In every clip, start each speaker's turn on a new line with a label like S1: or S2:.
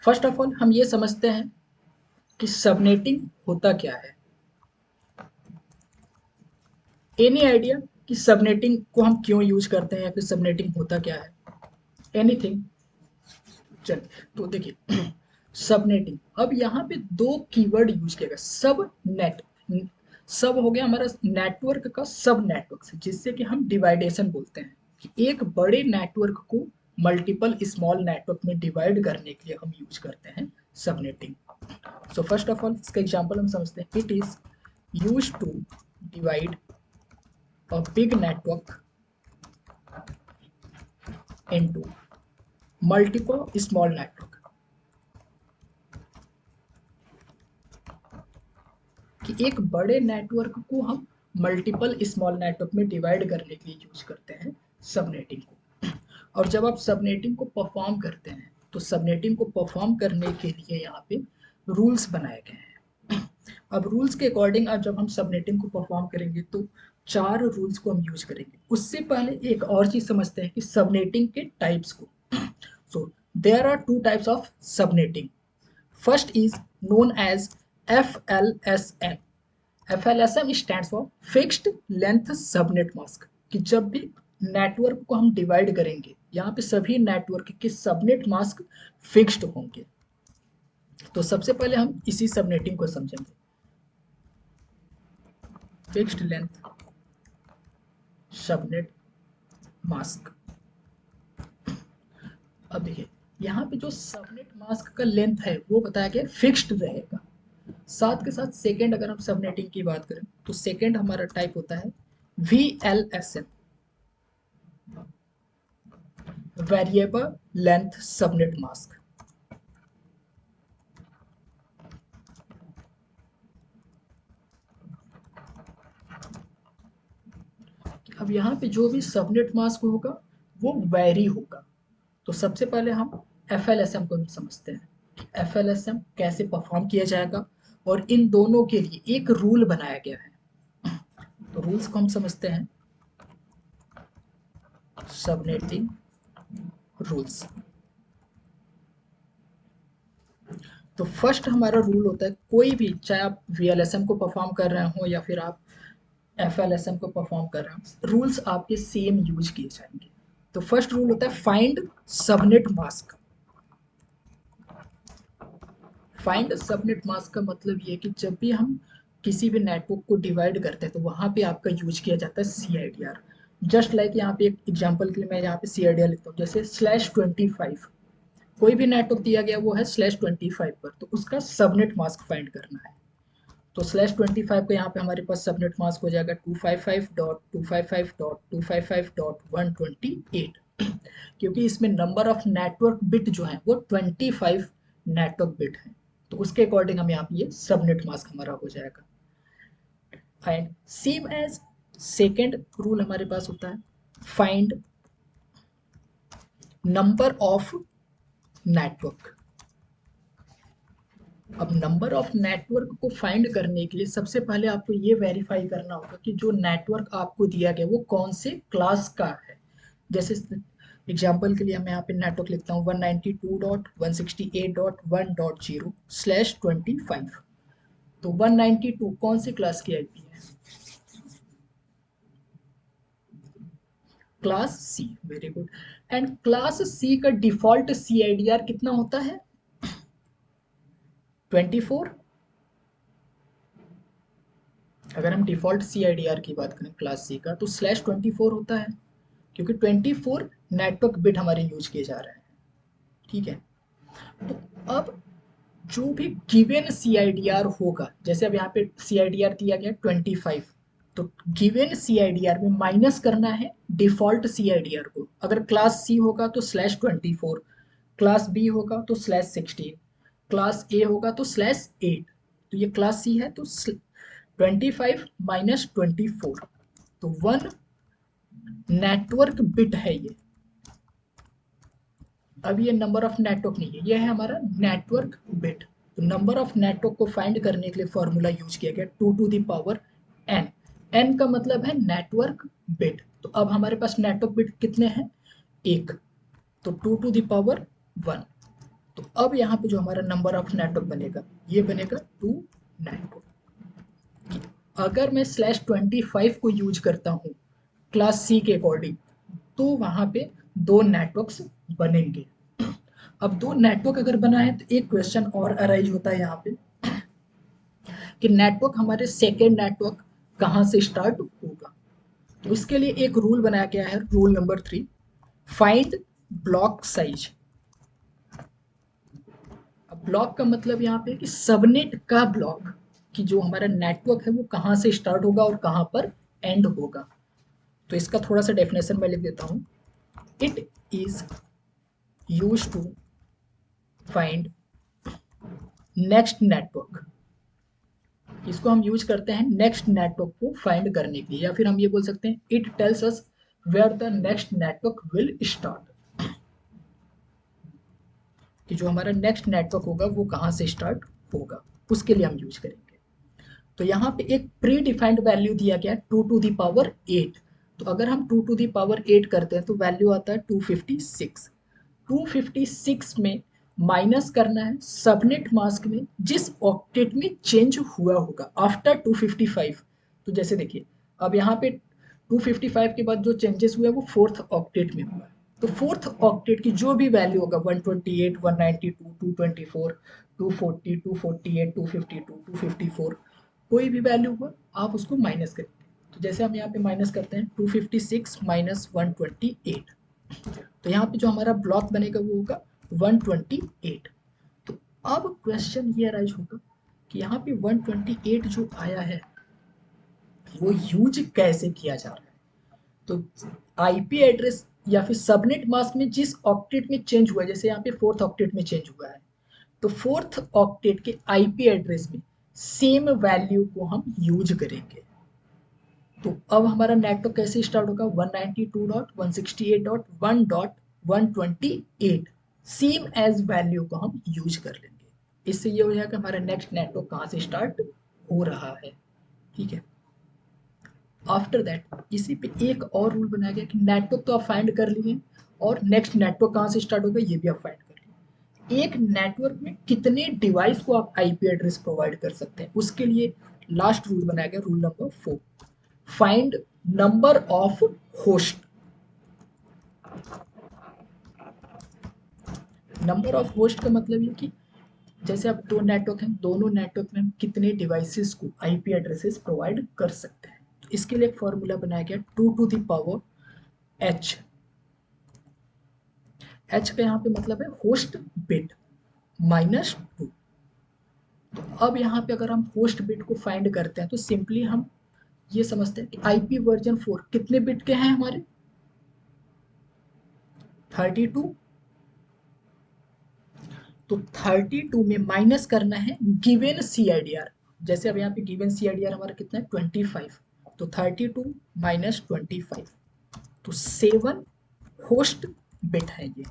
S1: First of all हम ये समझते हैं कि सबनेटिंग होता क्या है। एनी आइडिया कि सबनेटिंग को हम क्यों यूज करते हैं या फिर सबनेटिंग होता क्या है? एनीथिंग? चलिए तो देखिए सबनेटिंग, अब यहाँ पे दो कीवर्ड यूज किया गया। सब नेट, सब हो गया हमारा नेटवर्क का सब नेटवर्क से, जिससे कि हम डिवाइडेशन बोलते हैं कि एक बड़े नेटवर्क को मल्टीपल स्मॉल नेटवर्क में डिवाइड करने के लिए हम यूज करते हैं subnetting. So first of all इसका एग्जांपल हम समझते हैं। It is use to divide a big network into multiple small network. कि एक बड़े नेटवर्क को हम मल्टीपल स्मॉल नेटवर्क में डिवाइड करने के लिए यूज करते हैं सबनेटिंग को। और जब आप सबनेटिंग को परफॉर्म करते हैं तो सबनेटिंग को परफॉर्म करने के लिए यहाँ पे रूल्स बनाए गए हैं। अब रूल्स के अकॉर्डिंग आज जब हम सबनेटिंग को परफॉर्म करेंगे तो चार रूल्स को हम यूज करेंगे। उससे पहले एक और चीज समझते हैं कि सबनेटिंग के टाइप्स को। So there are two types of subnetting. First is known as FLSM. FLSM stands for Fixed Length Subnet Mask। कि जब भी नेटवर्क को हम डिवाइड करेंगे, यहाँ पे सभी नेटवर्क के सबनेट मास्क फिक्स्ड होंगे। तो सबसे पहले हम इसी सबनेटिंग को समझेंगे, फिक्स्ड लेंथ सबनेट मास्क। अब देखिए यहाँ पे जो सबनेट मास्क का लेंथ है वो बताया गया फिक्स्ड रहेगा। साथ के साथ सेकेंड, अगर हम सबनेटिंग की बात करें तो सेकेंड हमारा टाइप होता है VLSM, variable length subnet mask. अब यहाँ पे जो भी सबनेट मास्क होगा वो वैरी होगा। तो सबसे पहले हम FLSM को समझते हैं, FLSM कैसे परफॉर्म किया जाएगा, और इन दोनों के लिए एक रूल बनाया गया है। तो रूल्स को हम समझते हैं, सबनेटिंग रूल्स। तो फर्स्ट हमारा रूल होता है, कोई भी, चाहे आप VLSM को परफॉर्म कर रहे हो या फिर आप FLSM को परफॉर्म कर रहे हो, रूल्स आपके सेम यूज किए जाएंगे। तो फर्स्ट रूल होता है find subnet mask. Find subnet mask का मतलब ये है कि जब भी हम किसी भी नेटवर्क को डिवाइड करते हैं तो वहां पे आपका यूज किया जाता है CIDR। जस्ट लाइक यहाँ पे एक एग्जांपल के लिए मैं यहाँ पे CIDR लिखता हूँ, जैसे /25। कोई भी नेटवर्क दिया गया वो है /25 पर, तो उसका सबनेट मास्क फाइंड करना है। तो /25 का यहाँ पे हमारे पास सबनेट मास्क हो जाएगा 255.255.255.128। क्योंकि इसमें नंबर ऑफ नेटवर्क बिट जो है वो 25 नेटवर्क बिट है, तो उसके अकॉर्डिंग हम यहाँ पे ये सबनेट मास्क हमारा हो जाएगा। And same as second rule हमारे पास होता है फाइंड नंबर ऑफ नेटवर्क। अब नंबर ऑफ नेटवर्क को फाइंड करने के लिए सबसे पहले आपको ये वेरीफाई करना होगा कि जो नेटवर्क आपको दिया गया वो कौन से क्लास का है। जैसे एग्जांपल के लिए मैं यहाँ पे नेटवर्क लिखता हूँ 192.168.1.0/25। तो 192 कौन सी क्लास की IP है? Class C। Very good. And class C का डिफॉल्ट CIDR कितना होता है? 24। अगर हम डिफॉल्ट CIDR की बात करें क्लास C का तो /24 होता है, क्योंकि 24 नेटवर्क बिट हमारे यूज किए जा रहे हैं। ठीक है, तो अब जो भी गिवन CIDR होगा, जैसे अब यहाँ पे CIDR दिया गया 25, तो गिवन CIDR में माइनस करना है डिफॉल्ट CIDR को। अगर क्लास C होगा तो /24, क्लास B होगा तो /16, क्लास A होगा तो /8। तो ये क्लास C है तो 25 माइनस 24, तो 1 नेटवर्क बिट है ये। अब ये नंबर ऑफ नेटवर्क नहीं है, ये है हमारा नेटवर्क बिट। तो नंबर ऑफ नेटवर्क को फाइंड करने के लिए फॉर्मूला यूज किया गया 2 to the power n। n का मतलब है नेटवर्क बिट। तो अब हमारे पास नेटवर्क बिट कितने हैं? एक। तो 2 टू द पावर 1। तो अब यहाँ पे जो हमारा नंबर ऑफ नेटवर्क बनेगा, ये बनेगा 2 नेटवर्क। अगर मैं /25 को यूज करता हूँ क्लास सी के अकॉर्डिंग, तो वहां पे 2 नेटवर्क्स बनेंगे। अब 2 नेटवर्क अगर बना है तो एक क्वेश्चन और अराइज होता है यहाँ पे कि नेटवर्क हमारे सेकेंड नेटवर्क कहाँ से स्टार्ट होगा। तो इसके लिए एक रूल बनाया गया है, rule number 3, find block size. अब ब्लॉक का मतलब यहाँ पे कि सबनेट का ब्लॉक, कि जो हमारा नेटवर्क है वो कहाँ से स्टार्ट होगा और कहाँ पर एंड होगा। तो इसका थोड़ा सा डेफिनेशन मैं लिख देता हूँ। It is use to find next network. इसको हम यूज करते हैं नेक्स्ट नेटवर्क को फाइंड करने के लिए, या फिर हम ये बोल सकते हैं it tells us where the next network will start, कि जो हमारा नेक्स्ट नेटवर्क होगा वो कहाँ से स्टार्ट होगा, उसके लिए हम यूज करेंगे। तो यहाँ पे एक प्री डिफाइंड वैल्यू दिया गया 2⁸। तो अगर हम 2⁸ करते हैं तो वैल्यू आता है 256। 256 में माइनस करना है सबनेट मास्क में जिस ऑक्टेट में चेंज हुआ होगा आफ्टर 255। तो जैसे देखिए अब यहाँ पे 255 के बाद जो चेंजेस हुए वो फोर्थ ऑक्टेट में हुआ है। तो फोर्थ ऑक्टेट की जो भी वैल्यू होगा 128, 192, 224, 240, 248, 252, 254, कोई भी वैल्यू हो आप उसको माइनस करेंगे। तो जैसे हम यहाँ पे माइनस करते हैं 256 माइनस 128, तो यहाँ पे जो हमारा ब्लॉक बनेगा वो होगा 128। तो अब क्वेश्चन ये अराइज होगा कि यहाँ पे 128 जो आया है वो यूज कैसे किया जा रहा है। तो आईपी एड्रेस या फिर सबनेट मास्क में जिस ऑक्टेट में चेंज हुआ है, जैसे यहाँ पे फोर्थ ऑक्टेट में चेंज हुआ है, तो फोर्थ ऑक्टेट के आईपी एड्रेस में सेम वैल्यू को हम यूज करेंगे। तो अब हमारा नेटवर्क कैसे स्टार्ट होगा 192.168.1.128 सेम एज वैल्यू को हम यूज कर लेंगे। इससे ये हो जाएगा हमारा नेक्स्ट नेटवर्क कहाँ से स्टार्ट हो रहा है। ठीक है, आफ्टर दैट इसी पे एक और रूल बनाया गया कि नेटवर्क तो आप फाइंड कर लिए और नेक्स्ट नेटवर्क कहाँ से स्टार्ट होगा ये भी आप फाइंड कर लिए। एक नेटवर्क में कितने डिवाइस को आप आईपी एड्रेस प्रोवाइड कर सकते हैं, उसके लिए लास्ट रूल बनाया गया, rule number 4, find number of host. Number of host का मतलब ये कि जैसे अब 2 नेटवर्क हैं, दोनों नेटवर्क में हम कितने डिवाइसेस को आईपी एड्रेसेस प्रोवाइड कर सकते हैं। तो इसके लिए एक फॉर्मूला बनाया गया 2⁻h। h का यहाँ पे मतलब है होस्ट बिट माइनस 2। तो अब यहाँ पे अगर हम होस्ट बिट को फाइंड करते हैं तो सिंपली हम ये समझते हैं कि आईपी वर्जन 4 कितने बिट के हैं हमारे 32। तो 32 में माइनस करना है given C I D R. जैसे अब यहाँ पे given C I D R हमारा कितना है 25। तो 32 माइनस 25, तो 7 होस्ट बिट है ये,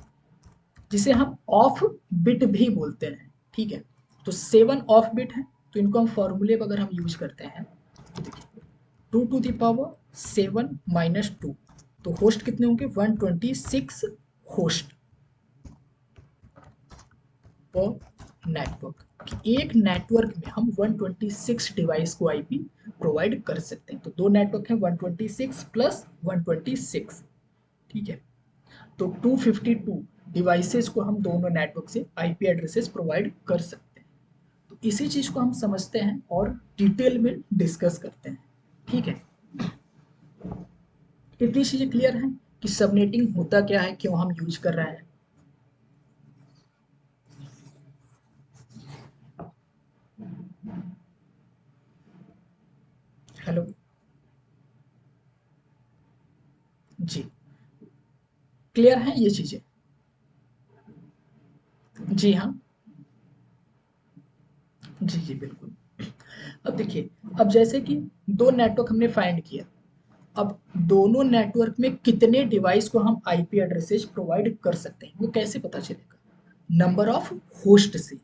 S1: जिसे हम ऑफ बिट भी बोलते हैं। ठीक है, तो 7 ऑफ बिट है। तो इनको हम फॉर्मूले पर अगर हम यूज करते हैं तो देखिए 2⁻7 माइनस 2, तो होस्ट कितने होंगे 126 होस्ट पर नेटवर्क। एक नेटवर्क में हम 126 डिवाइस को आईपी प्रोवाइड कर सकते हैं। तो 2 नेटवर्क हैं 126 प्लस 126। ठीक है, तो 252 डिवाइसेस को हम दोनों नेटवर्क से आईपी एड्रेसेस प्रोवाइड कर सकते हैं। तो इसी चीज को हम समझते हैं और डिटेल में डिस्कस करते हैं। ठीक है, इतनी चीजें क्लियर हैं कि सबनेटिंग होता क्या है, क्यों हम यूज कर रहे हैं। हेलो जी, क्लियर हैं ये चीजें। जी हाँ, जी जी बिल्कुल। अब देखिए, अब जैसे कि 2 नेटवर्क हमने फाइंड किया, अब दोनों नेटवर्क में कितने डिवाइस को हम आईपी एड्रेसेस प्रोवाइड कर सकते हैं वो कैसे पता चलेगा, नंबर ऑफ होस्ट से।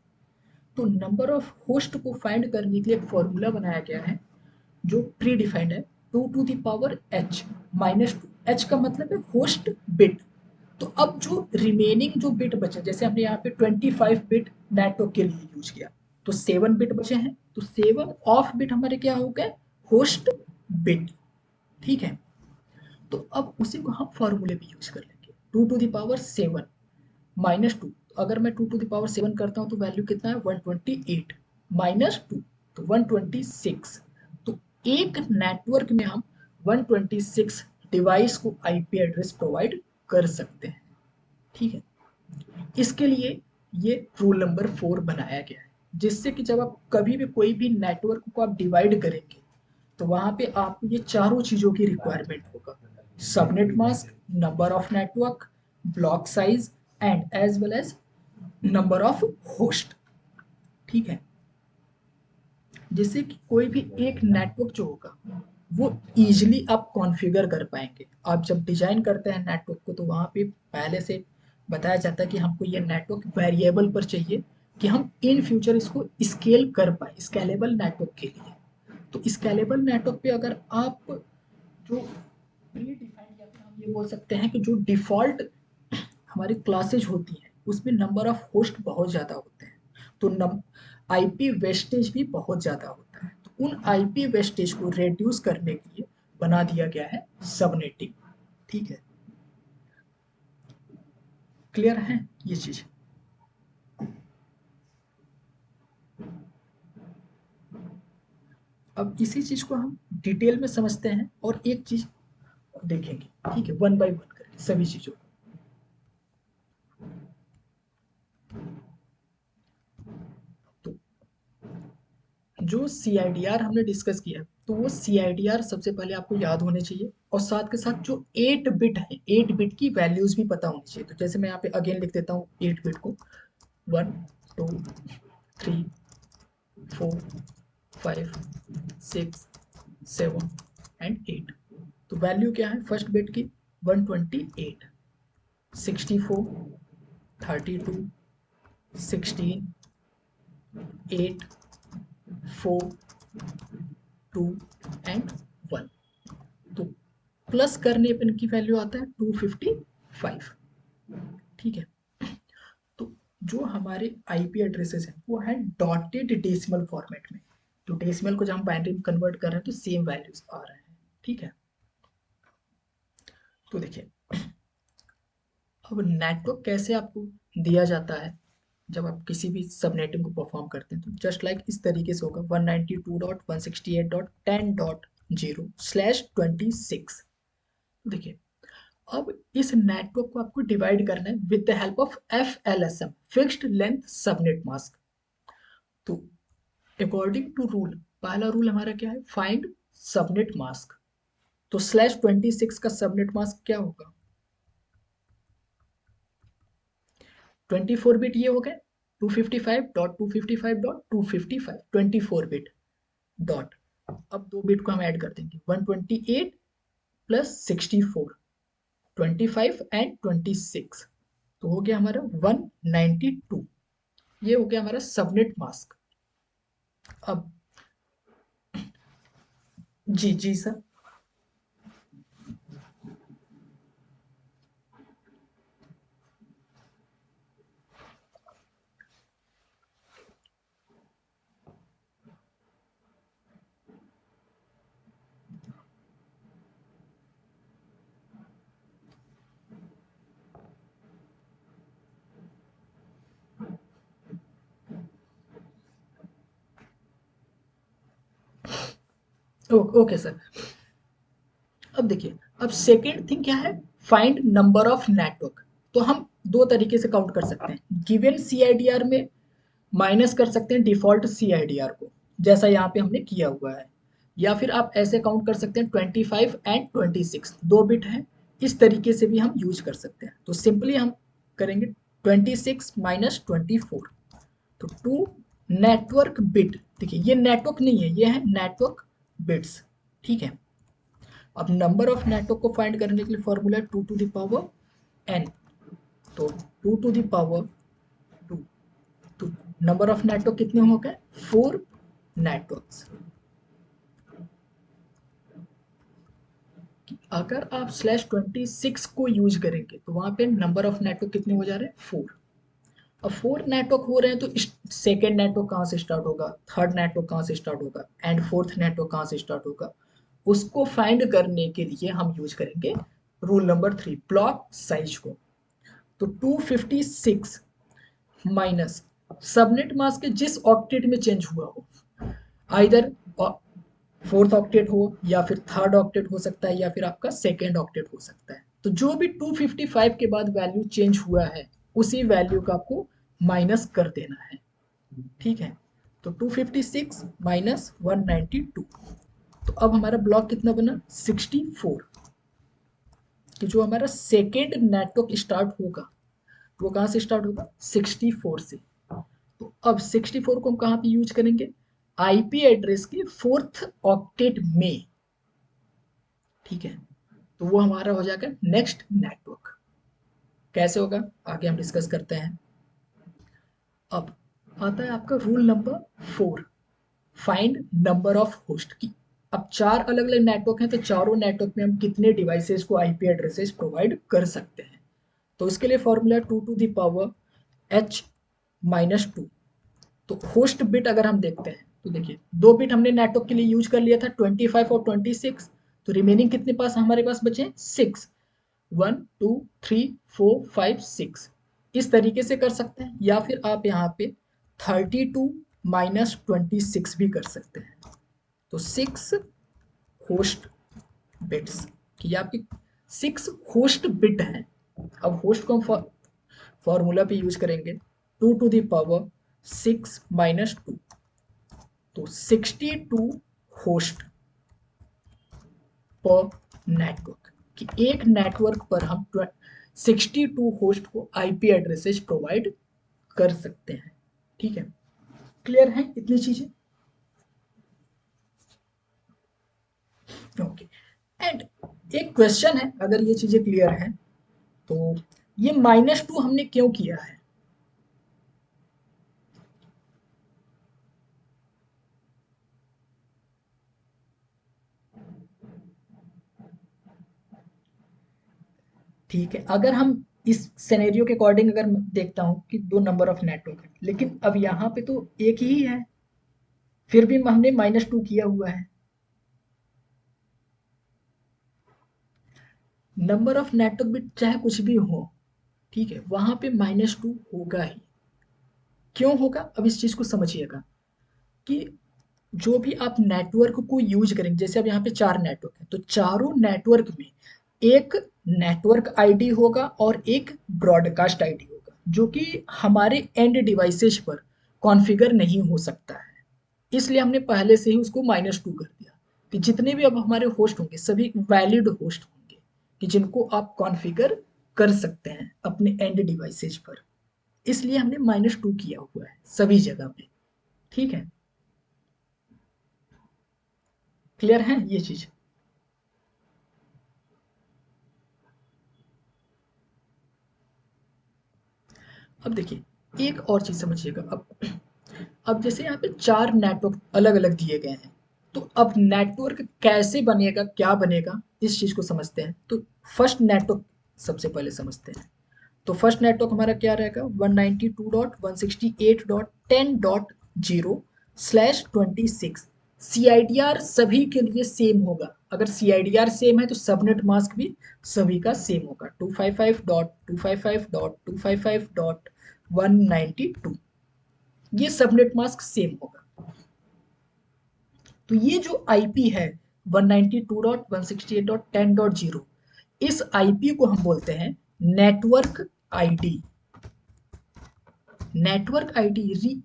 S1: तो नंबर ऑफ होस्ट को फाइंड करने के लिए एक फॉर्मूला बनाया गया है जो प्री डिफाइंड है 2⁻h माइनस 2। h का मतलब है होस्ट बिट तो अब जो रिमेनिंग जो बिट बचे, जैसे हमने यहाँ पे 25 बिट नेटवर्क के लिए यूज किया, तो 7 बिट बचे हैं, तो 7 ऑफ बिट हमारे क्या हो गए, होस्ट बिट। ठीक है, तो अब उसी को हम फॉर्मूले में यूज कर लेंगे, 2 to the power 7 -2। अगर मैं 2 to the power 7 करता हूँ तो वैल्यू कितना है, 128 -2 तो 126। तो एक नेटवर्क में हम 126 डिवाइस को आईपी एड्रेस प्रोवाइड कर सकते हैं। ठीक है, इसके लिए ये रूल नंबर 4 बनाया गया है, जिससे कि जब आप कभी भी कोई भी नेटवर्क को आप डिवाइड करेंगे तो वहां पे आपको ये चारों चीजों की रिक्वायरमेंट होगा, subnet mask, number of network, block size and as well as number of host. ठीक है, जिससे कि कोई भी एक नेटवर्क जो होगा वो इजीली आप कॉन्फ़िगर कर पाएंगे। आप जब डिजाइन करते हैं नेटवर्क को तो वहां पे पहले से बताया जाता है कि हमको ये नेटवर्क वेरिएबल पर चाहिए कि हम इन फ्यूचर इसको स्केल कर पाए, स्केलेबल नेटवर्क के लिए। तो स्केलेबल नेटवर्क पे अगर आप जो प्री डिफाइंड, या फिर हम ये बोल सकते हैं कि जो डिफ़ॉल्ट हमारी क्लासेज होती हैं उसमें नंबर ऑफ होस्ट बहुत ज़्यादा होते हैं, तो नम आईपी वेस्टेज भी बहुत ज़्यादा होता है। तो उन आईपी वेस्टेज को रिड्यूस करने के लिए बना दिया गया है सबनेटिंग। ठीक है, क्लियर है ये चीज़। अब इसी चीज़ को हम डिटेल में समझते हैं और एक चीज़ देखेंगे। ठीक है, वन बाय वन करके सभी चीज़ों को। तो जो CIDR हमने डिस्कस किया, तो वो CIDR सबसे पहले आपको याद होने चाहिए, और साथ के साथ जो 8 बिट है, 8 बिट की वैल्यूज भी पता होनी चाहिए। तो जैसे मैं यहाँ पे अगेन लिख देता हूँ 8 बिट को, 1 2 3 4 5 6 7 एंड 8। तो वैल्यू क्या है फर्स्ट बिट की, 128 64 32 16 8 4 2 एंड 1। तो प्लस करने पर इनकी वैल्यू आता है 255। ठीक है, तो जो हमारे आईपी एड्रेसेस हैं वो है डॉटेड डेसिमल फॉर्मेट में। तो डेसिमल को जब हम बाइनरी में कन्वर्ट कर रहे हैं तो सेम वैल्यूज आ रहे हैं। ठीक है, तो देखिए अब नेटवर्क कैसे आपको दिया जाता है, जब आप किसी भी सबनेटिंग को परफॉर्म करते हैं तो जस्ट लाइक इस तरीके से होगा, 192.168.10.0/26। देखिए अब इस नेटवर्क को आपको डिवाइड करना है with the help of FLSM, fixed length subnet mask. तो अकॉर्डिंग टू रूल, पहला रूल हमारा क्या है, फाइंड सबनेट मास्क। तो /26 का सबनेट मास्क क्या होगा, 24 बिट ये हो गए, 255.255.255 24 बिट डॉट। अब दो बिट को हम ऐड कर देंगे, 128 प्लस 64, 25 एंड 26, तो हो गया हमारा 192। ये हो गया हमारा सबनेट मास्क। अब जी जी सर। Okay sir. अब देखिए, अब सेकेंड थिंग क्या है, फाइंड नंबर ऑफ नेटवर्क। तो हम दो तरीके से काउंट कर सकते हैं, गिवन CIDR में माइनस कर सकते हैं डिफॉल्ट CIDR को, जैसा यहाँ पे हमने किया हुआ है, या फिर आप ऐसे काउंट कर सकते हैं 25 एंड 26, दो बिट है, इस तरीके से भी हम यूज कर सकते हैं। तो सिंपली हम करेंगे 26 माइनस 24, तो 2 नेटवर्क बिट। देखिए ये नेटवर्क नहीं है, ये है नेटवर्क बिट्स। ठीक है, अब नंबर ऑफ नेटवर्क को फाइंड करने के लिए फॉर्मूला है 2 to the power n। तो 2 to the power 2, तो नंबर ऑफ नेटवर्क कितने हो गए, 4 नेटवर्क्स। अगर आप /26 को यूज करेंगे तो वहां पे नंबर ऑफ नेटवर्क कितने हो जा रहे हैं? 4। अब 4 नेटवर्क हो रहे हैं तो सेकेंड नेटवर्क कहाँ से स्टार्ट होगा, थर्ड नेटवर्क कहाँ से स्टार्ट होगा एंड फोर्थ नेटवर्क कहाँ से स्टार्ट होगा, उसको फाइंड करने के लिए हम यूज करेंगे रूल नंबर 3, ब्लॉक साइज को। तो 256 माइनस सबनेट मास्क के जिस ऑक्टेट में चेंज हुआ हो, आइदर फोर्थ ऑक्टेट हो या फिर थर्ड ऑक्टेट हो सकता है या फिर आपका सेकेंड ऑक्टेट हो सकता है, तो जो भी 255 के बाद वैल्यू चेंज हुआ है उसी वैल्यू का आपको माइनस कर देना है। ठीक है, तो 256 माइनस 192, तो अब हमारा ब्लॉक कितना बना? 64। कि जो हमारा सेकेंड नेटवर्क स्टार्ट होगा वो कहाँ से स्टार्ट होगा? 64 से। तो अब 64 को हम कहाँ पे यूज करेंगे? आईपी एड्रेस के फोर्थ ऑक्टेट में। ठीक है, तो वो हमारा हो जाएगा नेक्स्ट नेटवर्क। कैसे होगा आगे हम डिस्कस करते हैं। अब आता है आपका rule number 4, find number of host की। अब 4 अलग अलग नेटवर्क हैं तो चारों नेटवर्क में हम कितने डिवाइसेस को आईपी एड्रेसेस प्रोवाइड कर सकते हैं। तो इसके लिए formula 2 to the power h minus 2। तो होस्ट बिट अगर हम देखते हैं तो देखिए 2 बिट हमने नेटवर्क के लिए यूज कर लिया था 25 और 26, तो रिमेनिंग कितने पास हमारे पास बचे? 6। 1 2 3 4 5 6। इस तरीके से कर सकते हैं या फिर आप यहाँ पे 32 माइनस 26 भी कर सकते हैं। तो 6 होस्ट बिट्स कि आपकी 6 होस्ट बिट हैं। अब होस्ट को हम फॉर्मूला पे यूज करेंगे 2 टू द पावर 6 माइनस 2, तो 62 होस्ट पर नेटवर्क कि एक नेटवर्क पर हम 62 होस्ट को आईपी एड्रेसेस प्रोवाइड कर सकते हैं। ठीक है, क्लियर है इतनी चीजें? ओके, एंड एक क्वेश्चन है, अगर ये चीजें क्लियर है तो ये -2 हमने क्यों किया है? ठीक है, अगर हम इस सिनेरियो के अकॉर्डिंग अगर मैं देखता हूं कि 2 नंबर ऑफ नेटवर्क है लेकिन अब यहाँ पे तो एक ही है, फिर भी हमने -2 किया हुआ है। नंबर ऑफ नेटवर्क बिट चाहे कुछ भी हो, ठीक है, वहां पे -2 होगा ही। क्यों होगा? अब इस चीज को समझिएगा कि जो भी आप नेटवर्क को यूज करेंगे, जैसे अब यहाँ पे 4 नेटवर्क है तो चारों नेटवर्क में एक नेटवर्क आईडी होगा और एक ब्रॉडकास्ट आईडी होगा जो कि हमारे एंड डिवाइसेज पर कॉन्फ़िगर नहीं हो सकता है। इसलिए हमने पहले से ही उसको -2 कर दिया कि जितने भी अब हमारे होस्ट होंगे सभी वैलिड होस्ट होंगे कि जिनको आप कॉन्फ़िगर कर सकते हैं अपने एंड डिवाइसेज पर। इसलिए हमने -2 किया हुआ है सभी जगह पे। ठीक है, क्लियर है ये चीज? अब देखिए एक और चीज समझिएगा। अब जैसे यहाँ पे 4 नेटवर्क अलग अलग दिए गए हैं, तो अब नेटवर्क कैसे बनेगा, क्या बनेगा, इस चीज को समझते हैं। तो फर्स्ट नेटवर्क सबसे पहले समझते हैं। तो फर्स्ट नेटवर्क हमारा क्या रहेगा? 192.168.10.0/26। सीआईडीआर सभी के लिए सेम होगा। अगर सीआईडीआर सेम है तो सबनेट मास्क भी सभी का सेम होगा, 255.255.255.192। ये सबनेट मास्क सेम होगा। तो ये जो आईपी है 192.168.10.0, इस आईपी को हम बोलते हैं नेटवर्क आईडी। नेटवर्क आईडी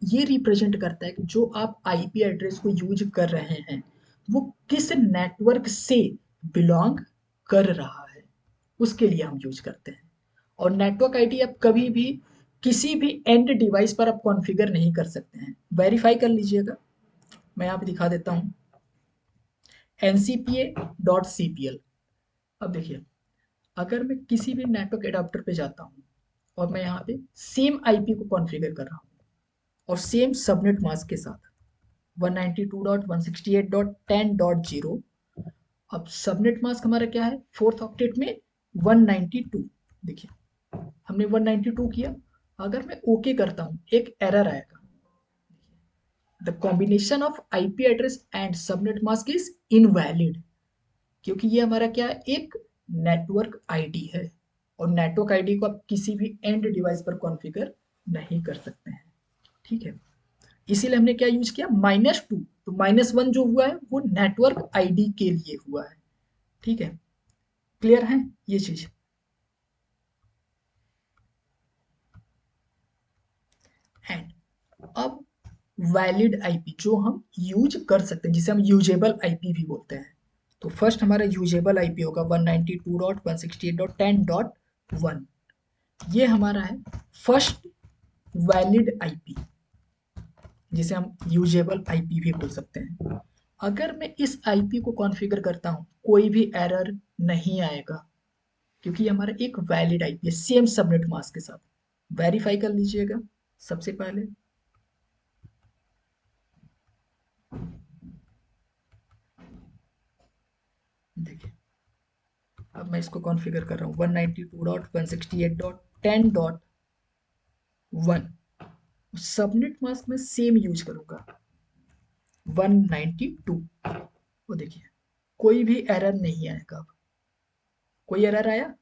S1: ये रिप्रेजेंट करता है कि जो आप आईपी एड्रेस को यूज कर रहे हैं वो किस नेटवर्क से बिलोंग कर रहा है, उसके लिए हम यूज करते हैं। और नेटवर्क आईडी आप कभी भी किसी भी एंड डिवाइस पर आप कॉन्फ़िगर नहीं कर सकते हैं। वेरीफाई कर लीजिएगा, मैं यहाँ पे दिखा देता हूँ ncpa.cpl। अब देखिए अगर मैं किसी भी नेटवर्क एडाप्टर पे जाता हूँ और मैं यहाँ पे सेम आईपी को कॉन्फ़िगर कर रहा हूँ और सेम सबनेट मास्क के साथ 192.168.10.0, अब सबनेट मास्क हमारा क्या है, फोर्थ ऑक्टेट में 192। देखिए हमने 192 किया, अगर मैं ओके करता हूं एक एरर आएगा, the combination of IP address and subnet mask is invalid, क्योंकि ये हमारा क्या है, एक नेटवर्क आईडी है, और नेटवर्क आईडी को आप किसी भी एंड डिवाइस पर कॉन्फ़िगर नहीं कर सकते हैं। ठीक है, इसीलिए हमने क्या यूज किया, -2, तो -1 जो हुआ है वो नेटवर्क आईडी के लिए हुआ है। ठीक है, क्लियर है ये चीज। एंड अब वैलिड आईपी जो हम यूज कर सकते हैं, जिसे हम यूजेबल आईपी भी बोलते हैं, तो फर्स्ट हमारा यूजेबल आईपी होगा 192.168.10.1, ये हमारा है फर्स्ट वैलिड आईपी, जिसे हम यूजेबल आईपी भी बोल सकते हैं। अगर मैं इस आईपी को कॉन्फ़िगर करता हूं, कोई भी एरर नहीं आएगा, क्योंकि हमारा एक वैलिड आईपी है सेम सबनेट मास्क के साथ। वेरीफाई कर लीजिएगा सबसे पहले। देखिए अब मैं इसको कॉन्फ़िगर कर रहा हूँ 192.168.10.1, सबनेट मास्क में सेम यूज करूंगा 192। वो देखिए कोई भी एरर नहीं आएगा। अब कोई एरर आया?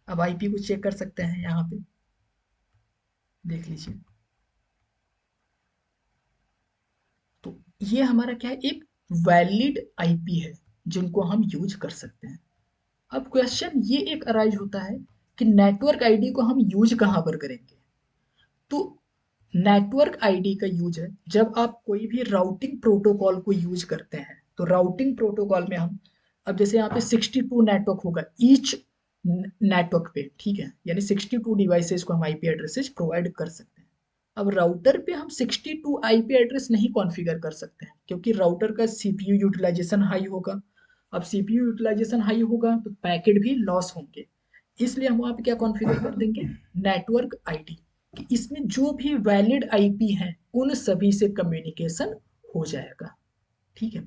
S1: अब आईपी को चेक कर सकते हैं, यहाँ पे देख लीजिए। तो ये हमारा क्या है, एक वैलिड आईपी है जिनको हम यूज कर सकते हैं। अब क्वेश्चन ये एक अराइज होता है कि नेटवर्क आईडी को हम यूज कहाँ पर करेंगे। तो नेटवर्क आईडी का यूज है जब आप कोई भी राउटिंग प्रोटोकॉल को यूज करते हैं। तो राउटिंग प्रोटोकॉल में हम, अब जैसे यहाँ पे 62 नेटवर्क होगा ईच नेटवर्क पे, ठीक है, यानी 62 डिवाइसेस को हम आईपी एड्रेसेस प्रोवाइड कर सकते हैं। अब राउटर पे हम 62 आईपी एड्रेस नहीं कॉन्फ़िगर कर सकते हैं, क्योंकि राउटर का सीपीयू यूटिलाइजेशन हाई होगा। अब सीपीयू यूटिलाइजेशन हाई होगा तो पैकेट भी लॉस होंगे। इसलिए हम वहाँ पे क्या कॉन्फ़िगर कर देंगे, नेटवर्क आईडी, कि इसमें जो भी वैलिड आईपी हैं उन सभी से कम्युनिकेशन हो जाएगा। ठीक है,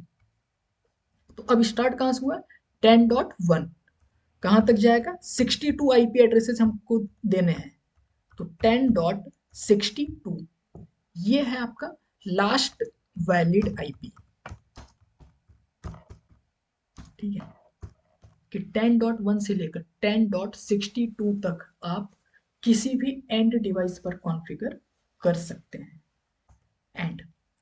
S1: तो अब स्टार्ट कहाँ से हुआ, 10.1 कहाँ तक जाएगा, 62 आईपी एड्रेसेस हमको देने हैं, तो 10.62 ये है आपका लास्ट वैलिड आईपी। ठीक है, कि 10.1 से लेकर 10.62 तक आप किसी भी एंड डिवाइस पर कॉन्फ़िगर कर सकते हैं। एंड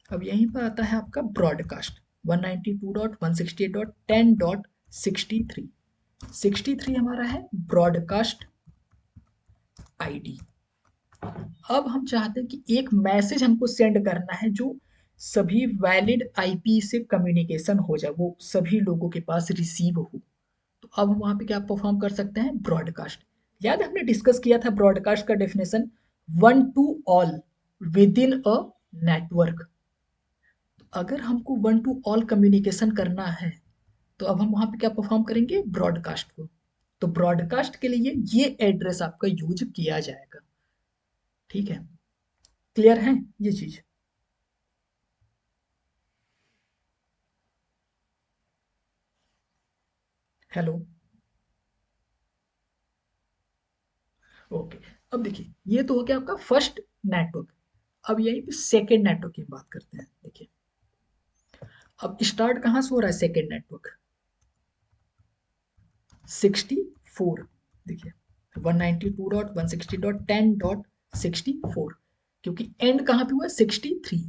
S1: अब यहीं पर आता है आपका ब्रॉडकास्ट 192.168.10.63। 63 हमारा है ब्रॉडकास्ट आईडी। अब हम चाहते हैं कि एक मैसेज हमको सेंड करना है जो सभी वैलिड आईपी से कम्युनिकेशन हो जाए, वो सभी लोगों के पास रिसीव हो। तो अब हम वहां पे क्या परफॉर्म कर सकते हैं, ब्रॉडकास्ट। याद है हमने डिस्कस किया था ब्रॉडकास्ट का definition, one two all with in a network. अगर हमको वन टू ऑल कम्युनिकेशन करना है तो अब हम वहां पे क्या परफॉर्म करेंगे, ब्रॉडकास्ट को। तो ब्रॉडकास्ट के लिए ये एड्रेस आपका यूज किया जाएगा। ठीक है, क्लियर है ये चीज। Hello, okay. अब देखिए ये तो हो गया आपका फर्स्ट नेटवर्क। अब यहीं पे सेकेंड नेटवर्क की बात करते हैं। देखिए अब स्टार्ट कहाँ से हो रहा है सेकेंड नेटवर्क, 64। देखिए 192.160.10.64, क्योंकि एंड कहाँ पे हुआ, 63।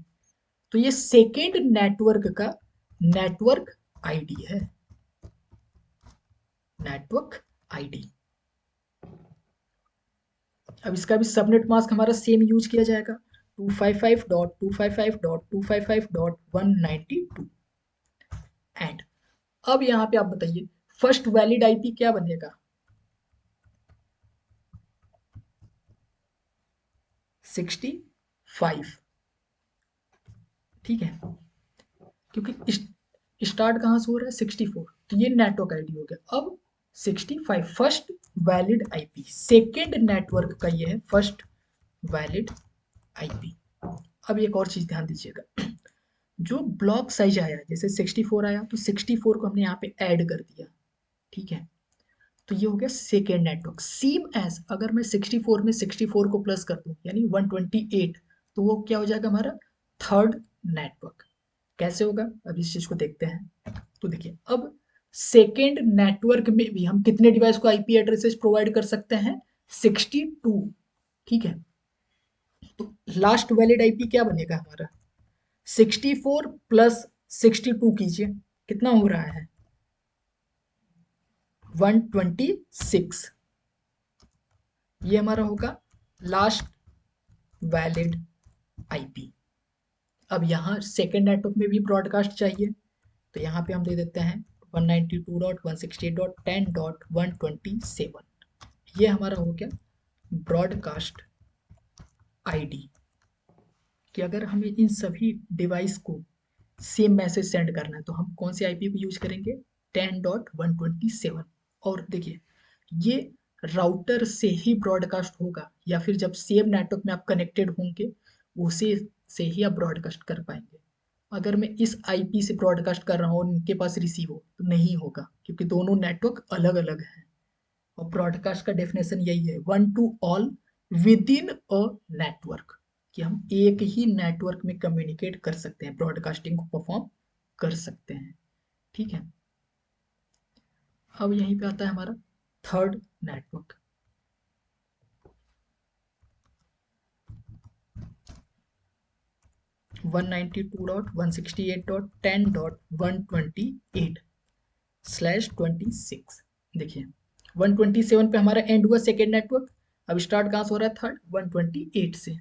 S1: तो ये सेकेंड नेटवर्क का नेटवर्क आईडी है, नेटवर्क आईडी। अब इसका भी सबनेट मास्क हमारा सेम यूज किया जाएगा, 255.255.255.192। एंड अब यहाँ पे आप बताइए फर्स्ट वैलिड आईपी क्या बनेगा, 65। ठीक है, क्योंकि स्टार्ट कहाँ से हो रहा है, 64, तो ये नेटवर्क आईडी हो गया। अब 65 first valid IP, second network का ये है फर्स्ट वैलिड आईपी। अब एक और चीज ध्यान दीजिएगा, जो ब्लॉक साइज आया, जैसे 64 आया तो 64 को हमने यहाँ पे ऐड कर दिया, ठीक है। तो ये हो गया सेकेंड नेटवर्क। सेम एज अगर मैं 64 में 64 को प्लस कर दूं यानी 128, तो वो क्या हो जाएगा हमारा थर्ड नेटवर्क। कैसे होगा अब इस चीज को देखते हैं। तो देखिए अब सेकेंड नेटवर्क में भी हम कितने डिवाइस को आईपी एड्रेसेस प्रोवाइड कर सकते हैं, 62, ठीक है। तो लास्ट वैलिड आईपी क्या बनेगा हमारा, 64 प्लस 62 कीजिए, कितना हो रहा है 126। ये हमारा होगा लास्ट वैलिड आईपी। अब यहाँ सेकेंड नेटवर्क में भी ब्रॉडकास्ट चाहिए, तो यहाँ पे हम दे देते हैं 192.168.10.127। ये हमारा हो गया ब्रॉडकास्ट आईडी। कि अगर हमें इन सभी डिवाइस को सेम मैसेज सेंड करना है तो हम कौन से आईपी को यूज करेंगे, 10.127। और देखिए ये राउटर से ही ब्रॉडकास्ट होगा या फिर जब सेम नेटवर्क में आप कनेक्टेड होंगे उसे से ही आप ब्रॉडकास्ट कर पाएंगे। अगर मैं इस आईपी से ब्रॉडकास्ट कर रहा हूँ और उनके पास रिसीव हो तो नहीं होगा, क्योंकि दोनों नेटवर्क अलग अलग हैं। और ब्रॉडकास्ट का डेफिनेशन यही है, one two all with in a network, कि हम एक ही नेटवर्क में कम्युनिकेट कर सकते हैं, ब्रॉडकास्टिंग को परफॉर्म कर सकते हैं, ठीक है। अब यहीं पे आता है हमारा थर्ड नेटवर्क। वन 192.168.10.128/26। देखिए 127 पे हमारा एंड हुआ सेकेंड नेटवर्क। अब स्टार्ट कहाँ से हो रहा है, थर्ड 128 से।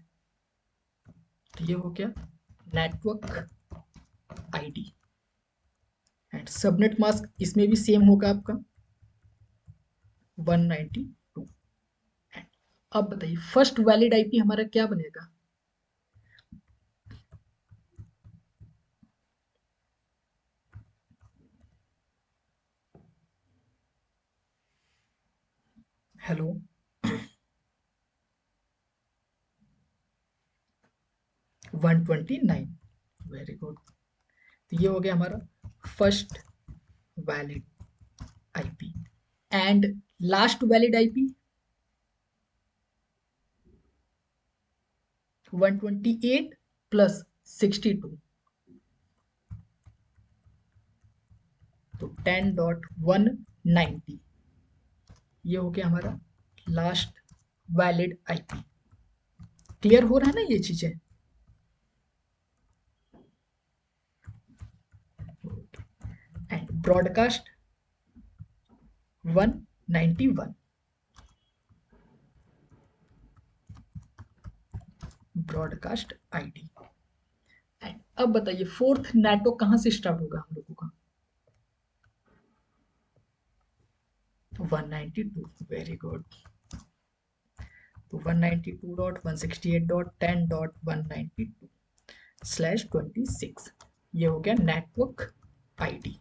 S1: तो ये हो गया network ID. And subnet mask इसमें भी सेम होगा आपका 192। अब बताइए फर्स्ट वैलिड आईपी हमारा क्या बनेगा, हेलो 129। Very good. तो ये हो गया हमारा first valid IP. And last valid IP 128 plus 62, तो 10.190। ये हो गया हमारा लास्ट वैलिड आईपी। क्लियर हो रहा है ना ये चीजें। And broadcast 191, broadcast ID. And अब बताइए फोर्थ नेटवर्क कहां से स्टार्ट होगा हम लोगों का, 192। Very good. तो 192.168.10.192/26, ये हो गया network ID.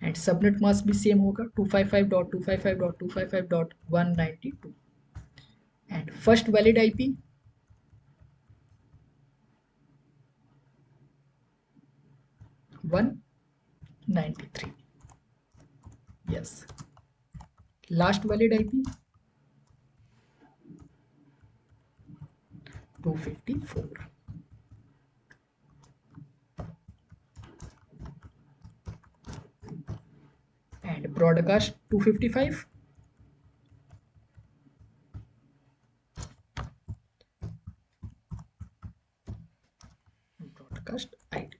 S1: And subnet mask भी सेम होगा 255.255.255.192। And first valid IP 193। Yes. Last valid IP 254। And broadcast 255, broadcast ID.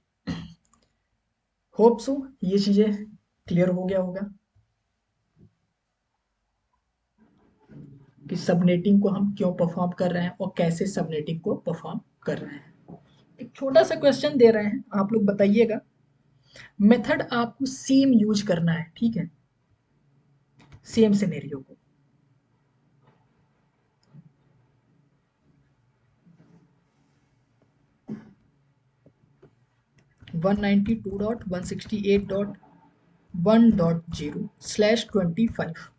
S1: Hope so ये चीजें क्लियर हो गया होगा कि सबनेटिंग को हम क्यों परफॉर्म कर रहे हैं और कैसे सबनेटिंग को परफॉर्म कर रहे हैं। एक छोटा सा क्वेश्चन दे रहे हैं, आप लोग बताइएगा। मेथड आपको सेम यूज करना है, ठीक है, सेम सिनेरियो को। 192.168.1.0/25।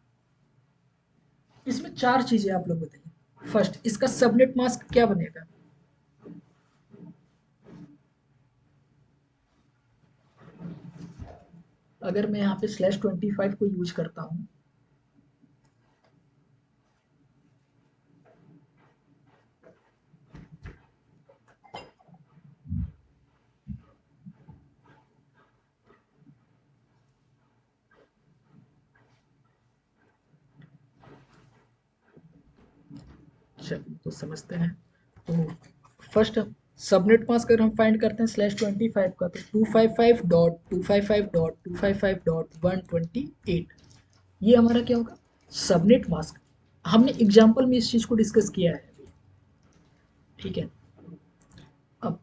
S1: इसमें चार चीजें आप लोग बताइए। फर्स्ट, इसका सबनेट मास्क क्या बनेगा, अगर मैं यहाँ पे /25 को यूज करता हूँ, चलिए तो समझते हैं। तो फर्स्ट सबनेट मास्क अगर हम फाइंड करते हैं /25 का, तो 255.255.255.128, ये हमारा क्या होगा, सबनेट मास्क। हमने एग्जाम्पल में इस चीज को डिस्कस किया है अभी, ठीक है। अब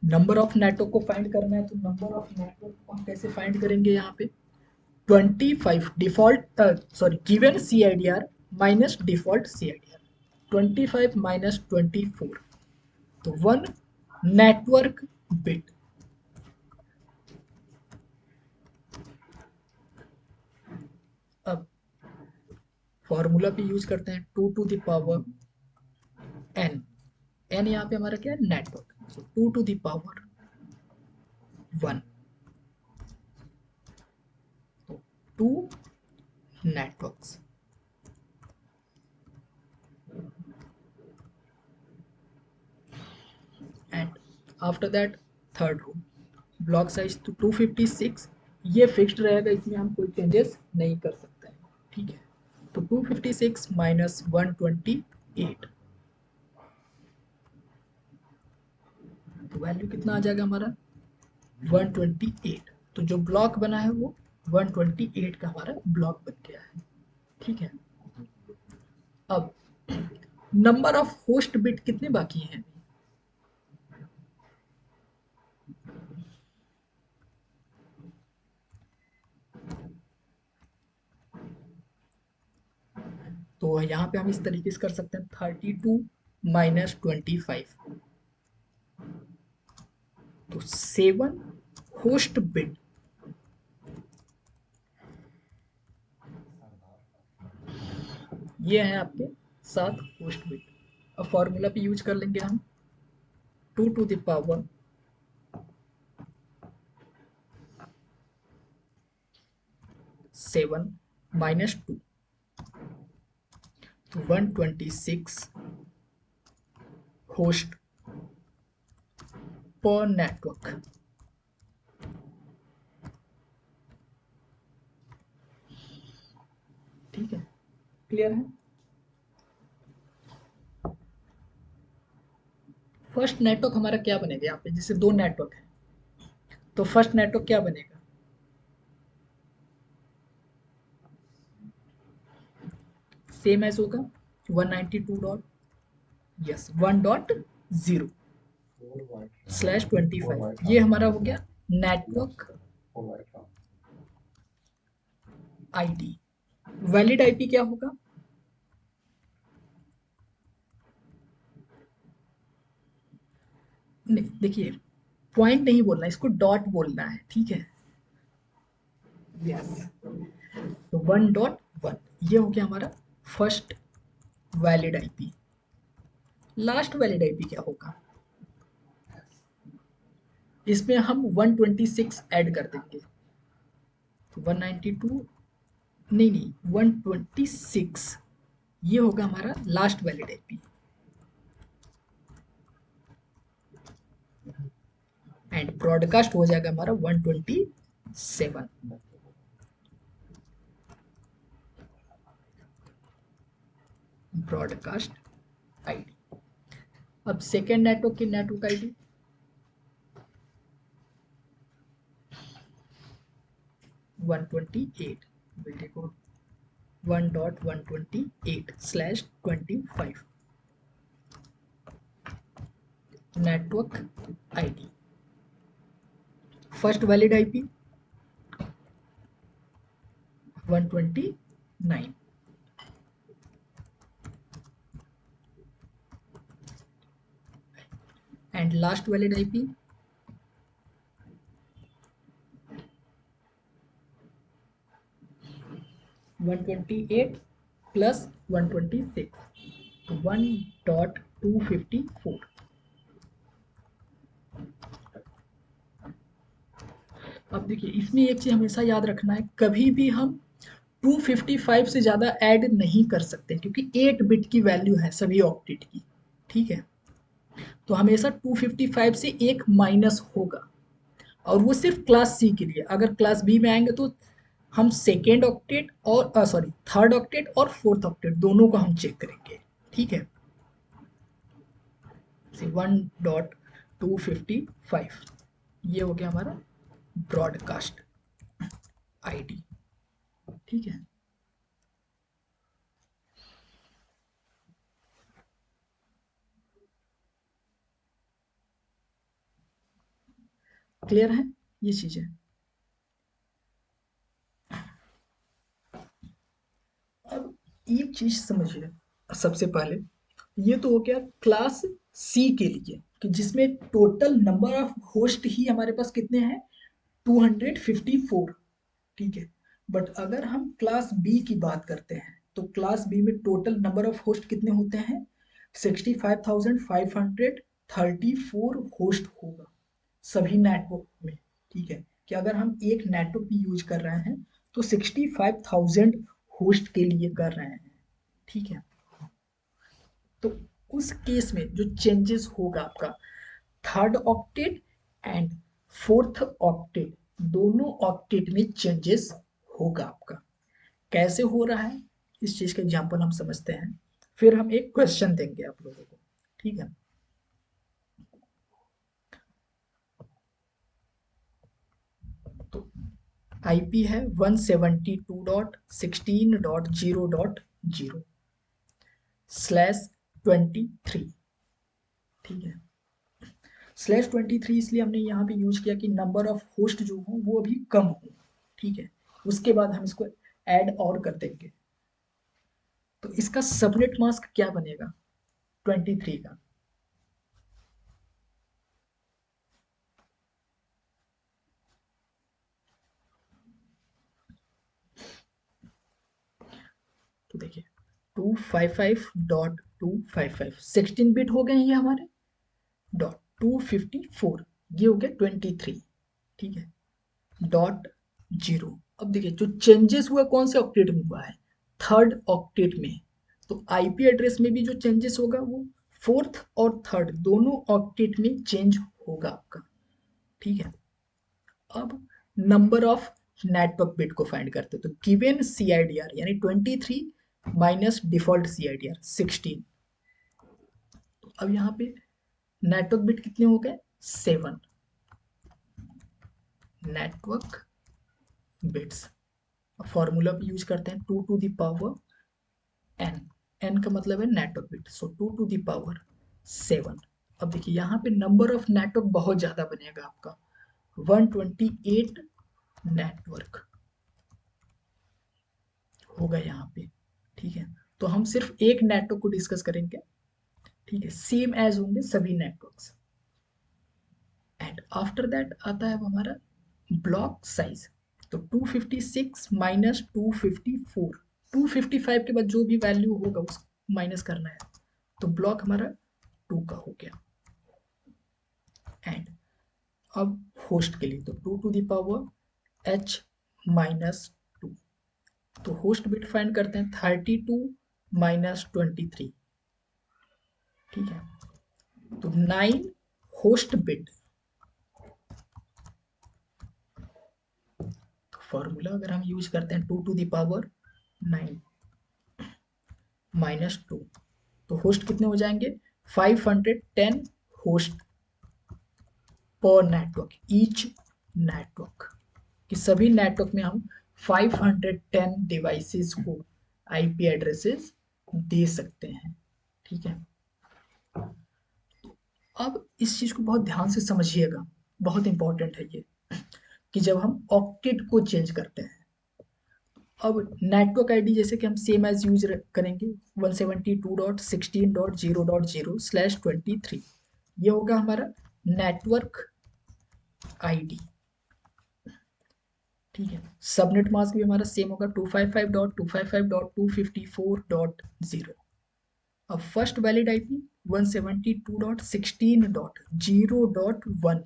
S1: नंबर ऑफ नेटवर्क को फाइंड करना है, तो नंबर ऑफ नेटवर्क को हम कैसे फाइंड करेंगे, यहाँ पे 25 default, sorry, given CIDR minus default CIDR, 25 माइनस 24, तो 1 नेटवर्क बिट। अब फॉर्मूला भी यूज करते हैं, 2 to the power n, n यहाँ पे हमारा क्या है, नेटवर्क, तो 2 टू द पावर 1, तो 2 networks. And after that third row, block size तो 256, ये फिक्स्ड रहेगा, इसमें हम कोई चेंजेस नहीं कर सकते हैं, ठीक है। तो 256 माइनस 128, तो वैल्यू कितना आ जाएगा हमारा, 128। तो जो ब्लॉक बना है वो 128 का हमारा ब्लॉक बन गया है, ठीक है। अब नंबर ऑफ होस्ट बिट कितने बाकी हैं, तो यहाँ पे हम इस तरीके से कर सकते हैं, 32 माइनस 25, तो 7 होस्ट बिट, ये है आपके 7 होस्ट बिट। अब फॉर्मूला पे यूज कर लेंगे हम, 2 टू द पावर 7 माइनस 2, तो 126 होस्ट पर नेटवर्क, ठीक है, क्लियर है। फर्स्ट नेटवर्क हमारा क्या बनेगा, यहाँ पे जैसे 2 नेटवर्क है, तो फर्स्ट नेटवर्क क्या बनेगा, सेम एज होगा 192 डॉट, यस 1.0 /25, ये हमारा हो गया नेटवर्क आईडी। वैलिड आईपी क्या होगा, देखिए पॉइंट नहीं बोलना, इसको डॉट बोलना है, ठीक है, यस। तो 1.1, ये हो गया हमारा first valid IP. Last valid IP क्या होगा, इसमें हम 126 ऐड कर देंगे, तो 192, नहीं 126, ये होगा हमारा last valid IP. And broadcast हो जाएगा हमारा 127, ब्रॉडकास्ट आईडी। अब सेकेंड नेटवर्क की नेटवर्क आईडी 128, देखो 1.128/25 network ID. First valid IP 129, and last valid IP 128 plus 126, तो 1.254। अब देखिए इसमें एक चीज हमेशा याद रखना है, कभी भी हम 255 से ज़्यादा ऐड नहीं कर सकते क्योंकि 8 बिट की वैल्यू है सभी ऑक्टेट की। ठीक है, तो हमेशा 255 से एक माइनस होगा, और वो सिर्फ क्लास सी के लिए। अगर क्लास बी में आएंगे तो हम सेकेंड ऑक्टेट और सॉरी थर्ड ऑक्टेट और फोर्थ ऑक्टेट दोनों को हम चेक करेंगे। ठीक है, 1.255 ये हो गया हमारा ब्रॉडकास्ट आईडी। ठीक है, क्लियर है ये चीजें। अब एक चीज समझिए, सबसे पहले ये तो हो गया क्लास सी के लिए कि जिसमें टोटल नंबर ऑफ होस्ट ही हमारे पास कितने हैं, 254। ठीक है, बट अगर हम क्लास बी की बात करते हैं तो क्लास बी में टोटल नंबर ऑफ होस्ट कितने होते हैं, 65,534 होस्ट होगा सभी नेटवर्क में। ठीक है, कि अगर हम एक नेटवर्क भी यूज कर रहे हैं तो 65,000 होस्ट के लिए कर रहे हैं। ठीक है, तो उस केस में जो चेंजेस होगा आपका third octet and fourth octet, दोनों ऑक्टेट में चेंजेस होगा आपका। कैसे हो रहा है इस चीज का एग्जांपल हम समझते हैं, फिर हम एक क्वेश्चन देंगे आप लोगों को। ठीक है, तो आईपी है 172.16.0.0/23। ठीक है, /23 इसलिए हमने यहाँ पे यूज किया कि नंबर ऑफ होस्ट जो हो वो अभी कम हो। ठीक है, उसके बाद हम इसको ऐड और कर देंगे, तो इसका सबनेट मास्क क्या बनेगा 23 का। तो देखिए 255.255 16 बिट हो गए ये हमारे, डॉट 254 ये हो गया 23। ठीक है, डॉट जीरो। अब देखिए जो चेंजेस हुआ कौन से ऑक्टेट में हुआ है, थर्ड ऑक्टेट में। तो आईपी एड्रेस में भी जो चेंजेस होगा वो फोर्थ और थर्ड दोनों ऑक्टेट में चेंज होगा आपका। ठीक है, अब नंबर ऑफ नेटवर्क बिट को फाइंड करते हैं, तो गिवन सीआईडीआर यानी 23 माइनस डिफॉल्ट सीआईडीआर 16। तो अब यहाँ पे नेटवर्क बिट कितने हो गए, 7 नेटवर्क बिट्स। फॉर्मूला भी यूज करते हैं 2 to the power N, N का मतलब है network bit, so 2 to the power 7। अब देखिए यहाँ पे नंबर ऑफ नेटवर्क बहुत ज्यादा बनेगा आपका, 128 नेटवर्क होगा यहाँ पे। ठीक है, तो हम सिर्फ एक नेटवर्क को डिस्कस करेंगे। ठीक है, सेम एज होंगे सभी नेटवर्क्स। एंड आफ्टर दैट आता है हमारा ब्लॉक साइज। तो 256 माइनस 254, 255 के बाद जो भी वैल्यू होगा उसको माइनस करना है, तो ब्लॉक हमारा 2 का हो गया। एंड अब होस्ट के लिए तो 2 to the power h minus 2, तो होस्ट बिट फाइंड करते हैं 32 माइनस 23। ठीक है, तो 9 होस्ट बिट। फॉर्मूला अगर हम यूज करते हैं 2 टू द पावर 9 माइनस 2, तो होस्ट कितने हो जाएंगे 510 होस्ट पर नेटवर्क, ईच नेटवर्क, कि सभी नेटवर्क में हम 510 डिवाइसेस को आईपी एड्रेसेस दे सकते हैं। ठीक है, अब इस चीज को बहुत ध्यान से समझिएगा, बहुत इंपॉर्टेंट है ये, कि जब हम ऑक्टेट को चेंज करते हैं, अब नेटवर्क आईडी जैसे कि हम सेम एज यूज करेंगे 172.16.0.0/23, ये होगा हमारा नेटवर्क आईडी। ठीक है, सबनेट मास्क भी हमारा सेम होगा 255.255.254.0। अब फर्स्ट वैलिड आईपी 172.16.0.1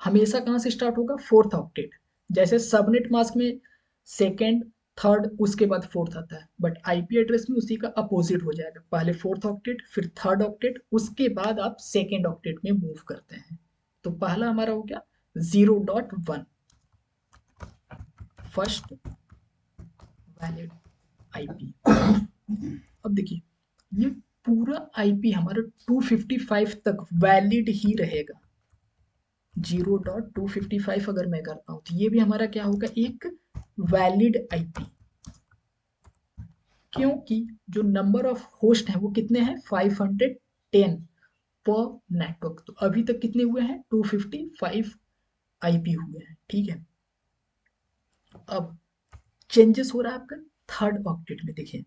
S1: हमेशा कहाँ से स्टार्ट होगा, फोर्थ ऑक्टेट, जैसे सबनेट मास्क में सेकेंड, थर्ड, उसके बाद फोर्थ आता है, बट आईपी एड्रेस में उसी का अपोजिट हो जाएगा, पहले फोर्थ ऑक्टेट, फिर थर्ड ऑक्टेट, उसके बाद आप सेकेंड ऑक्टेट में मूव करते हैं। तो पहला हमारा हो गया 0.1 फर्स्ट वैलिड आईपी। अब देखिए ये पूरा आईपी हमारा 255 तक वैलिड ही रहेगा। 0.255 अगर मैं करता हूं तो ये भी हमारा क्या होगा, एक वैलिड आईपी, क्योंकि जो नंबर ऑफ होस्ट है वो कितने हैं, 510 पर नेटवर्क। तो अभी तक कितने हुए हैं, 255 आईपी हुए हैं, ठीक है। अब चेंजेस हो रहा है आपका थर्ड ऑक्टेट में, देखिए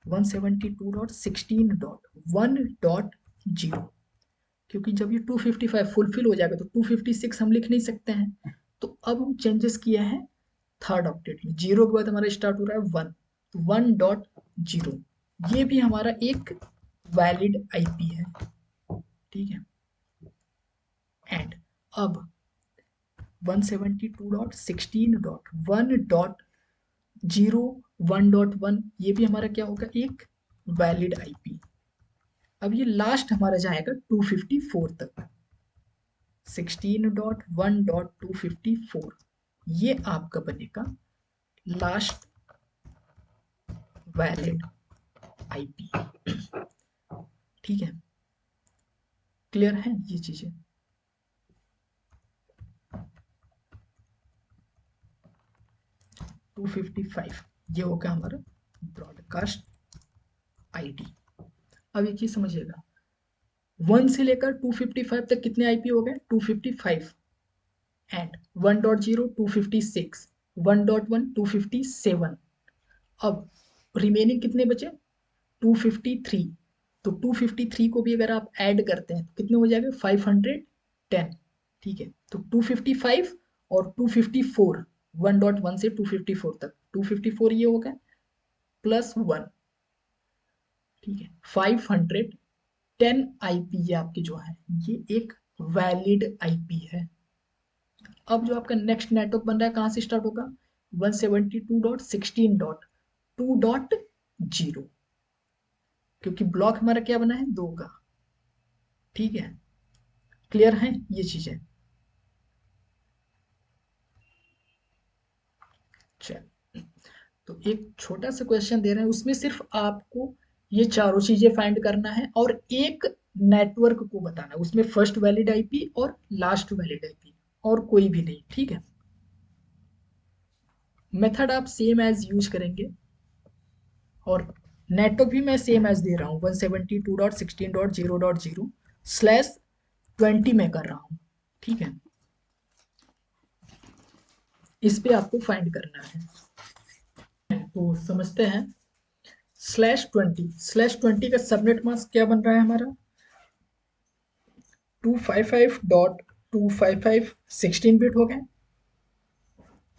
S1: 172.16.1.0, क्योंकि जब ये 255 फुलफिल हो जाएगा तो 256 हम लिख नहीं सकते हैं। तो अब हम चेंजेस किए हैं थर्ड ऑक्टेट में, जीरो के बाद हमारा स्टार्ट हो रहा है 1, तो 1.0 ये भी हमारा एक वैलिड आईपी है, ठीक है। एंड अब 172.16.1.0 1.1 ये भी हमारा क्या होगा, एक वैलिड आईपी। अब ये लास्ट हमारा जाएगा 254 तक, 16.1.254 ये आपका बनेगा लास्ट वैलिड आईपी, ठीक है। क्लियर है ये चीजें। 255 ये होगा हमारा ब्रॉडकास्ट आईडी। अब एक चीज समझिएगा, 1 से लेकर 255 तक कितने आईपी हो गए, 255, एंड 1.0 256, 1.1 257। अब रिमेनिंग कितने बचे, 253। तो 253 को भी अगर आप ऐड करते हैं तो कितने हो जाएगा, 510, ठीक है। तो 255 और 254, 1.1 से 254 तक, 254 ये हो गया प्लस 1, ठीक है। 510 आईपी ये आपकी जो है ये एक वैलिड आईपी है। अब जो आपका नेक्स्ट नेटवर्क बन रहा है कहां से स्टार्ट होगा, 172.16.2.0, क्योंकि ब्लॉक हमारा क्या बना है, 2 का, ठीक है। क्लियर है ये चीजें। चल, तो एक छोटा सा क्वेश्चन दे रहे हैं, उसमें सिर्फ आपको ये चारों चीजें फाइंड करना है और एक नेटवर्क को बताना है, उसमें फर्स्ट वैलिड आईपी और लास्ट वैलिड आईपी, और कोई भी नहीं, ठीक है। मेथड आप सेम एज यूज करेंगे, और नेटवर्क भी मैं सेम एज दे रहा हूँ, 172.16.0.0/20 में कर रहा हूँ, ठीक है। इस पे आपको फाइंड करना है, तो समझते हैं। /20 का सबनेट मास्क क्या बन रहा है हमारा, 255.255 16 बिट हो गए।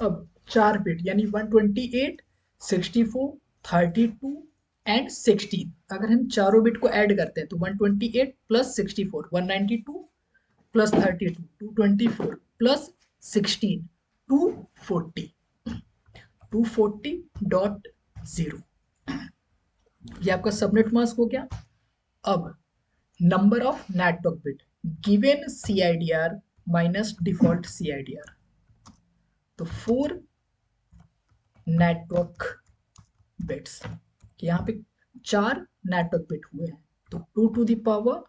S1: अब 4 बिट यानी 128, 64, 32 एंड 16, अगर हम चारों बिट को ऐड करते हैं तो 128 प्लस 64 192 प्लस 32 224 प्लस 16 240, 240.0 ये आपका सबनेट मास्क हो गया। अब number of network bit given CIDR minus default CIDR, तो 4 नेटवर्क बिट्स, यहाँ पे 4 नेटवर्क बिट हुए हैं, तो 2 टू द पावर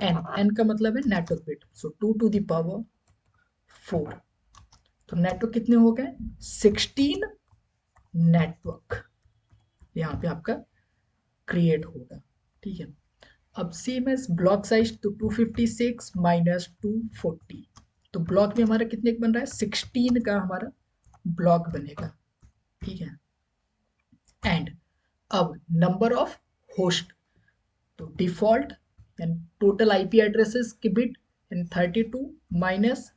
S1: n का मतलब है network bit, so 2 to the power 4, तो नेटवर्क कितने हो गए, 16 नेटवर्क यहाँ पे आपका क्रिएट होगा, ठीक है। अब सेम एज ब्लॉक साइज, तो 256 माइनस 240, तो ब्लॉक में हमारा कितने का बन रहा है, 16 का हमारा ब्लॉक बनेगा, ठीक है। एंड अब नंबर ऑफ होस्ट, तो default and total IP addresses के बिट एंड 32 माइनस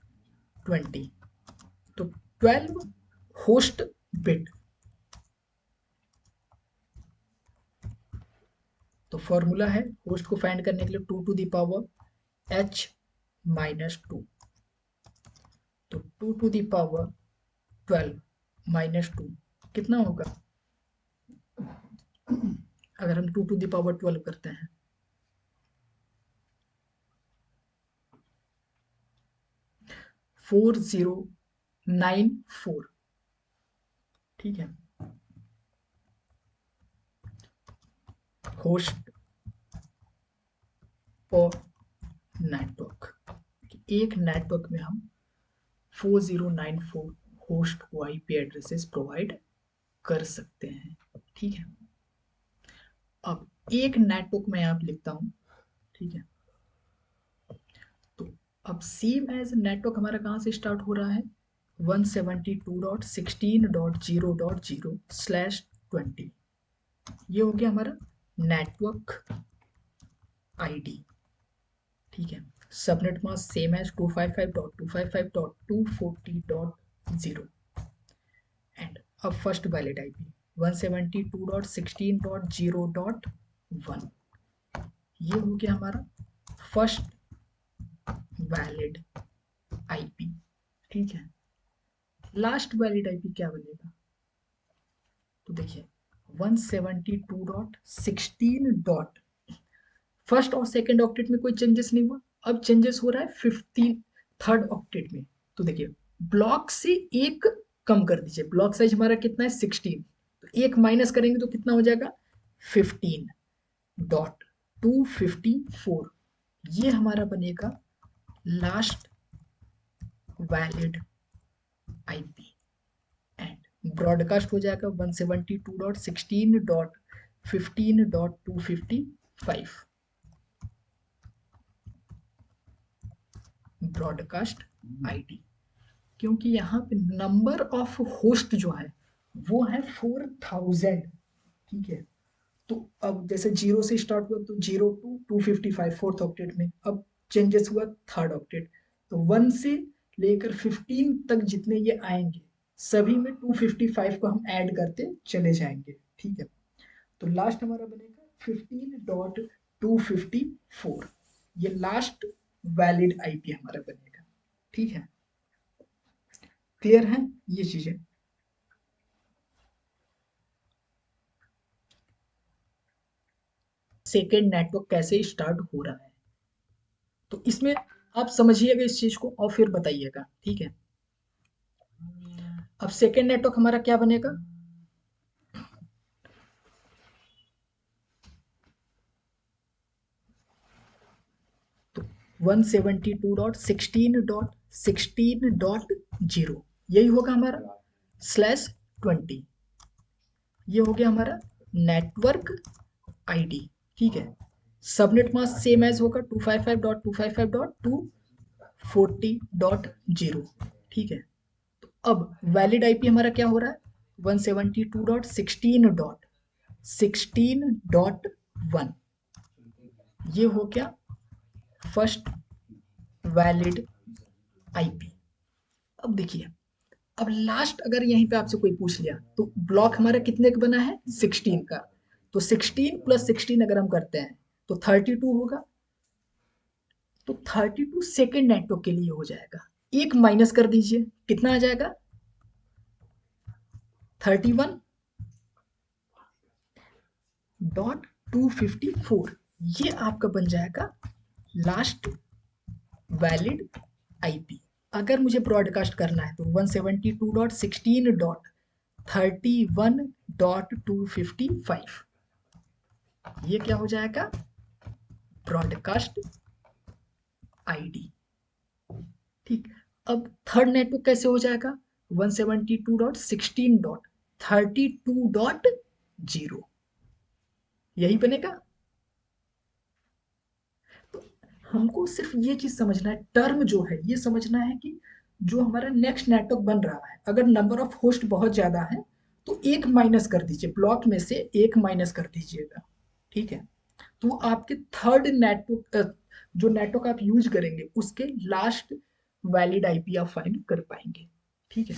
S1: 20, तो 12 होस्ट बिट। तो फॉर्मूला है होस्ट को फाइंड करने के लिए 2 to the power h minus 2, तो 2 टू द पावर 12 माइनस 2 कितना होगा? अगर हम 2 टू द पावर 12 करते हैं 4094, ठीक है। होस्ट और नेटवर्क, एक नेटवर्क में हम 4094 होस्ट को आईपी एड्रेसेस प्रोवाइड कर सकते हैं, ठीक है। अब एक नेटवर्क में आप लिखता हूं, ठीक है। तो अब सेम एज नेटवर्क हमारा कहां से स्टार्ट हो रहा है? 172.16.0.0/20, ये हो गया हमारा नेटवर्क आईडी, ठीक है। Subnet mask same as 255.255.240.0 and अब फर्स्ट वैलिड आईपी 172.16.0.1, ये हो गया हमारा फर्स्ट वैलिड आईपी, ठीक है। लास्ट वैलिड आईपी क्या बनेगा? तो देखिए 172.16. फर्स्ट और सेकंड ऑक्टेट में कोई चेंजेस नहीं हुआ, अब चेंजेस हो रहा है 15 थर्ड ऑक्टेट में। तो देखिए ब्लॉक से एक कम कर दीजिए, ब्लॉक साइज हमारा कितना है 16, तो एक माइनस करेंगे तो कितना हो जाएगा 15.254, ये हमारा बनेगा last valid IP and broadcast हो जाएगा 172.16.15.255 ब्रॉडकास्ट आईडी, क्योंकि यहाँ पे नंबर ऑफ होस्ट जो है वो है 4000, ठीक है। तो अब जैसे 0 से स्टार्ट हुआ तो 0 टू 255 फोर्थ ऑक्टेट में, अब चेंजेस हुआ थर्ड ऑक्टेट, तो 1 से लेकर 15 तक जितने ये आएंगे सभी में 255 को हम ऐड करते चले जाएंगे, ठीक है। तो लास्ट हमारा बनेगा 15.254, ये लास्ट वैलिड आईपी हमारा बनेगा, ठीक है। क्लियर है ये चीजें? सेकेंड नेटवर्क कैसे स्टार्ट हो रहा है, तो इसमें आप समझिएगा इस चीज को और फिर बताइएगा, ठीक है। अब सेकेंड नेटवर्क हमारा क्या बनेगा? तो 172.16.16.0 यही होगा हमारा /20, ये हो गया हमारा नेटवर्क आईडी, ठीक है। सबनेट मास्क सेम एज होगा 255.255.240.0, ठीक है। तो अब वैलिड आईपी हमारा क्या हो रहा है 172.16.16.1, ये हो गया फर्स्ट वैलिड आईपी। अब देखिए, अब लास्ट अगर यहीं पे आपसे कोई पूछ लिया तो ब्लॉक हमारा कितने का बना है 16 का, तो 16 + 16 अगर हम करते हैं तो 32 होगा, तो 32 सेकेंड नेटवर्क के लिए हो जाएगा, एक माइनस कर दीजिए कितना आ जाएगा 31.254, ये आपका बन जाएगा लास्ट वैलिड आईपी। अगर मुझे ब्रॉडकास्ट करना है तो 172.16.31.255, ये क्या हो जाएगा ब्रॉडकास्ट आईडी, ठीक। अब थर्ड नेटवर्क कैसे हो जाएगा 172.16.32.0, यही बनेगा। तो हमको सिर्फ ये चीज समझना है, टर्म जो है ये समझना है कि जो हमारा नेक्स्ट नेटवर्क बन रहा है अगर नंबर ऑफ होस्ट बहुत ज्यादा है तो एक माइनस कर दीजिए, ब्लॉक में से एक माइनस कर दीजिएगा, ठीक है। तो आपके थर्ड नेटवर्क जो नेटवर्क आप यूज करेंगे उसके लास्ट वैलिड आईपी आप फाइंड कर पाएंगे, ठीक है।